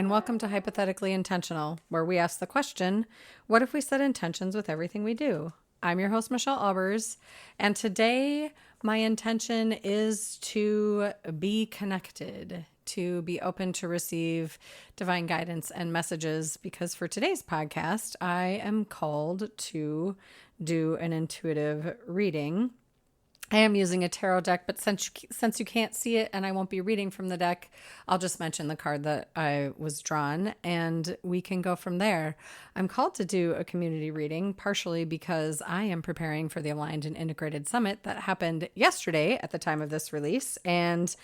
and welcome to Hypothetically Intentional, where we ask the question, what if we set intentions with everything we do? I'm your host, Michelle Albers, and today my intention is to be connected, to be open to receive divine guidance and messages, because for today's podcast, I am called to do an intuitive reading. I am using a tarot deck, but since you can't see it and I won't be reading from the deck, I'll just mention the card that I was drawn and we can go from there. I'm called to do a community reading partially because I am preparing for the Aligned and Integrated Summit that happened yesterday at the time of this release. And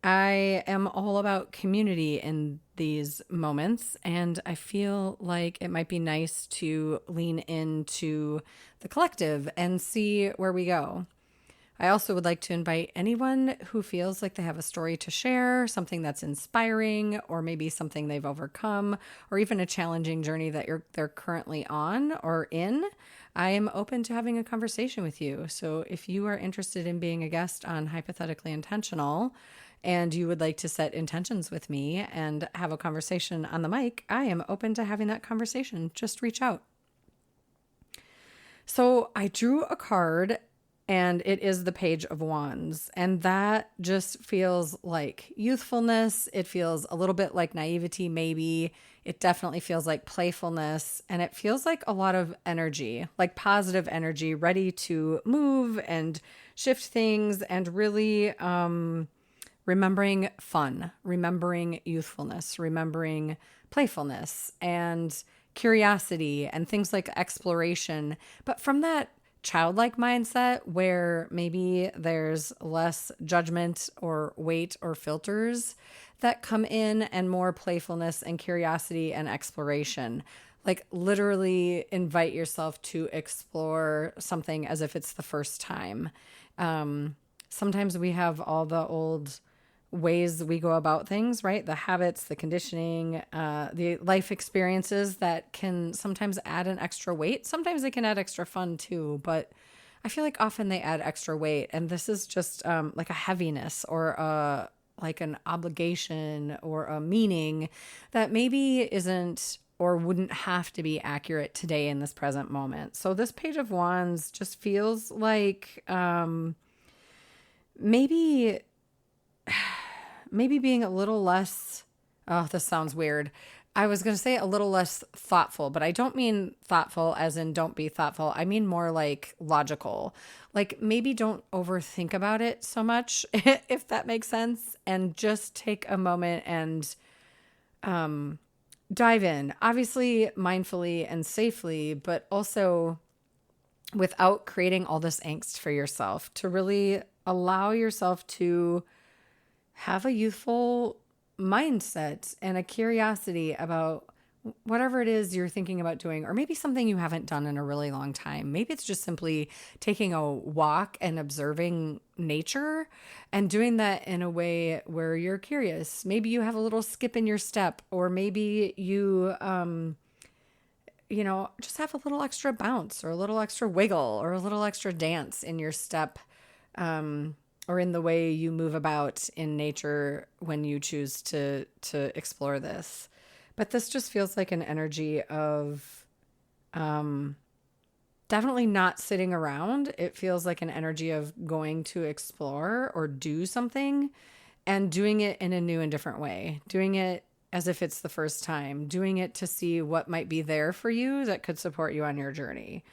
I am all about community in these moments, and I feel like it might be nice to lean into the collective and see where we go. I also would like to invite anyone who feels like they have a story to share, something that's inspiring, or maybe something they've overcome, or even a challenging journey that they're currently on or in. I am open to having a conversation with you. So if you are interested in being a guest on Hypothetically Intentional and you would like to set intentions with me and have a conversation on the mic, I am open to having that conversation. Just reach out. So I drew a card, and it is the Page of Wands. And that just feels like youthfulness. It feels a little bit like naivety, maybe. It definitely feels like playfulness. And it feels like a lot of energy, like positive energy, ready to move and shift things and really remembering fun, remembering youthfulness, remembering playfulness and curiosity and things like exploration. But from that childlike mindset where maybe there's less judgment or weight or filters that come in, and more playfulness and curiosity and exploration. Like literally invite yourself to explore something as if it's the first time. Sometimes we have all the old ways we go about things, right? The habits, the conditioning, the life experiences that can sometimes add an extra weight. Sometimes they can add extra fun too, but I feel like often they add extra weight. And this is just like a heaviness or like an obligation or a meaning that maybe isn't or wouldn't have to be accurate today in this present moment. So this Page of Wands just feels like maybe being a little less, oh, this sounds weird. I was going to say a little less thoughtful, but I don't mean thoughtful as in don't be thoughtful. I mean more like logical. Like maybe don't overthink about it so much, if that makes sense, and just take a moment and dive in. Obviously, mindfully and safely, but also without creating all this angst for yourself, to really allow yourself to have a youthful mindset and a curiosity about whatever it is you're thinking about doing, or maybe something you haven't done in a really long time. Maybe it's just simply taking a walk and observing nature and doing that in a way where you're curious. Maybe you have a little skip in your step, or maybe you, just have a little extra bounce or a little extra wiggle or a little extra dance in your step, or in the way you move about in nature when you choose to explore this. But this just feels like an energy of definitely not sitting around. It feels like an energy of going to explore or do something and doing it in a new and different way, doing it as if it's the first time, doing it to see what might be there for you that could support you on your journey.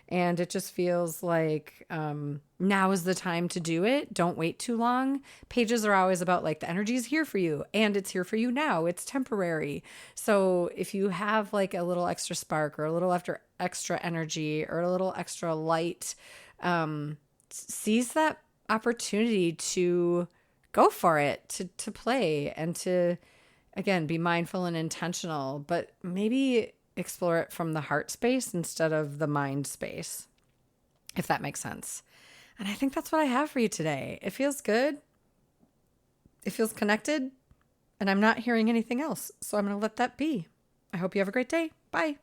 And it just feels like now is the time to do it. Don't wait too long. Pages are always about like the energy is here for you and it's here for you now. It's temporary. So if you have like a little extra spark or a little extra energy or a little extra light, seize that opportunity to go for it, to play and to, again, be mindful and intentional, but maybe explore it from the heart space instead of the mind space, if that makes sense. And I think that's what I have for you today. It feels good. It feels connected. And I'm not hearing anything else. So I'm going to let that be. I hope you have a great day. Bye.